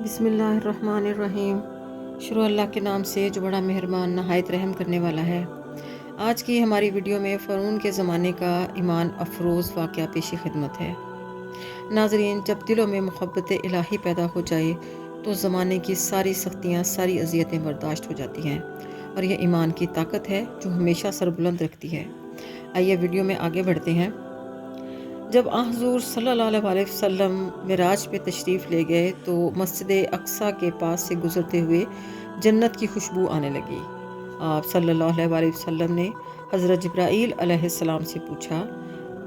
بسم اللہ الرحمن الرحیم۔ شروع اللہ کے نام سے جو بڑا مہربان نہایت رحم کرنے والا ہے۔ آج کی ہماری ویڈیو میں فرعون کے زمانے کا ایمان افروز واقعہ پیشی خدمت ہے۔ ناظرین، جب دلوں میں محبت الہی پیدا ہو جائے تو زمانے کی ساری سختیاں، ساری اذیتیں برداشت ہو جاتی ہیں، اور یہ ایمان کی طاقت ہے جو ہمیشہ سر بلند رکھتی ہے۔ آئیے ویڈیو میں آگے بڑھتے ہیں۔ جب حضور صلی اللہ علیہ وسلم معراج پہ تشریف لے گئے تو مسجد اقصیٰ کے پاس سے گزرتے ہوئے جنت کی خوشبو آنے لگی۔ آپ صلی اللہ علیہ وسلم نے حضرت جبرائیل علیہ السلام سے پوچھا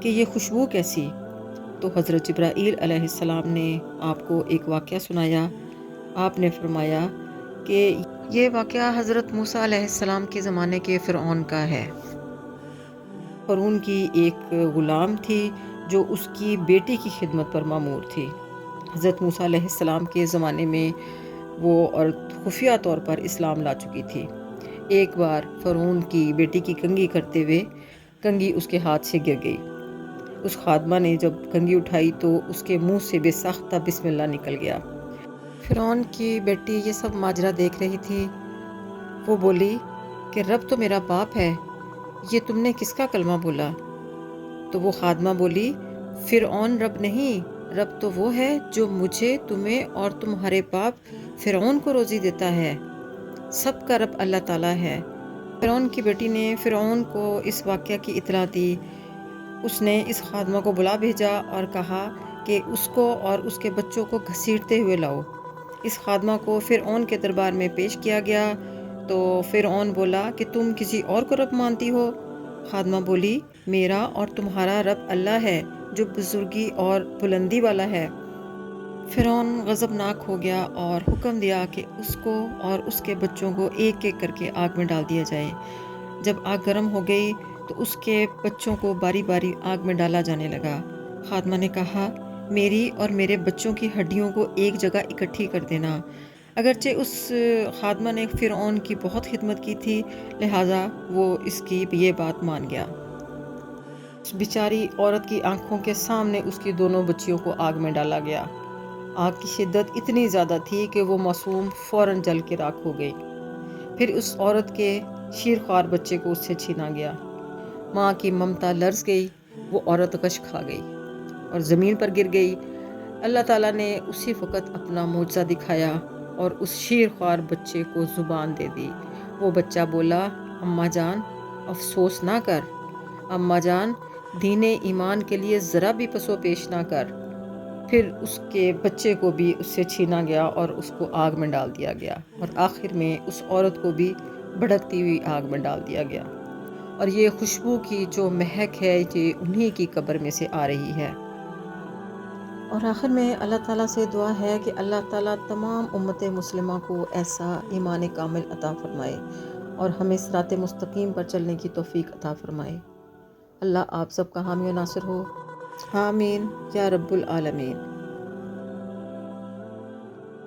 کہ یہ خوشبو کیسی؟ تو حضرت جبرائیل علیہ السلام نے آپ کو ایک واقعہ سنایا۔ آپ نے فرمایا کہ یہ واقعہ حضرت موسیٰ علیہ السلام کے زمانے کے فرعون کا ہے۔ فرعون کی ایک غلام تھی جو اس کی بیٹی کی خدمت پر مامور تھی۔ حضرت موسیٰ علیہ السلام کے زمانے میں وہ عورت خفیہ طور پر اسلام لا چکی تھی۔ ایک بار فرعون کی بیٹی کی کنگھی کرتے ہوئے کنگھی اس کے ہاتھ سے گر گئی۔ اس خادمہ نے جب کنگھی اٹھائی تو اس کے منہ سے بے ساختہ بسم اللہ نکل گیا۔ فرعون کی بیٹی یہ سب ماجرا دیکھ رہی تھی۔ وہ بولی کہ رب تو میرا باپ ہے، یہ تم نے کس کا کلمہ بولا؟ تو وہ خادمہ بولی، فرعون رب نہیں، رب تو وہ ہے جو مجھے، تمہیں اور تمہارے باپ فرعون کو روزی دیتا ہے۔ سب کا رب اللہ تعالیٰ ہے۔ فرعون کی بیٹی نے فرعون کو اس واقعہ کی اطلاع دی۔ اس نے اس خادمہ کو بلا بھیجا اور کہا کہ اس کو اور اس کے بچوں کو گھسیٹتے ہوئے لاؤ۔ اس خادمہ کو فرعون کے دربار میں پیش کیا گیا تو فرعون بولا کہ تم کسی اور کو رب مانتی ہو؟ خادمہ بولی، میرا اور تمہارا رب اللہ ہے جو بزرگی اور بلندی والا ہے۔ فرعون غضبناک ہو گیا اور حکم دیا کہ اس کو اور اس کے بچوں کو ایک ایک کر کے آگ میں ڈال دیا جائے۔ جب آگ گرم ہو گئی تو اس کے بچوں کو باری باری آگ میں ڈالا جانے لگا۔ خادمہ نے کہا، میری اور میرے بچوں کی ہڈیوں کو ایک جگہ اکٹھی کر دینا۔ اگرچہ اس خادمہ نے فرعون کی بہت خدمت کی تھی، لہٰذا وہ اس کی یہ بات مان گیا۔ اس بیچاری عورت کی آنکھوں کے سامنے اس کی دونوں بچیوں کو آگ میں ڈالا گیا۔ آگ کی شدت اتنی زیادہ تھی کہ وہ معصوم فوراً جل کے راکھ ہو گئی۔ پھر اس عورت کے شیرخوار بچے کو اس سے چھینا گیا۔ ماں کی ممتا لرز گئی، وہ عورت غش کھا گئی اور زمین پر گر گئی۔ اللہ تعالیٰ نے اسی وقت اپنا معجزہ دکھایا اور اس شیرخوار بچے کو زبان دے دی۔ وہ بچہ بولا، اماں جان افسوس نہ کر، اماں جان دین ایمان کے لیے ذرا بھی پسو پیش نہ کر۔ پھر اس کے بچے کو بھی اس سے چھینا گیا اور اس کو آگ میں ڈال دیا گیا، اور آخر میں اس عورت کو بھی بھڑکتی ہوئی آگ میں ڈال دیا گیا۔ اور یہ خوشبو کی جو مہک ہے یہ انہی کی قبر میں سے آ رہی ہے۔ اور آخر میں اللہ تعالیٰ سے دعا ہے کہ اللہ تعالیٰ تمام امت مسلمہ کو ایسا ایمان کامل عطا فرمائے اور ہمیں صراط مستقیم پر چلنے کی توفیق عطا فرمائے۔ اللہ آپ سب کا حامی و ناصر ہو، آمین یا رب العالمین۔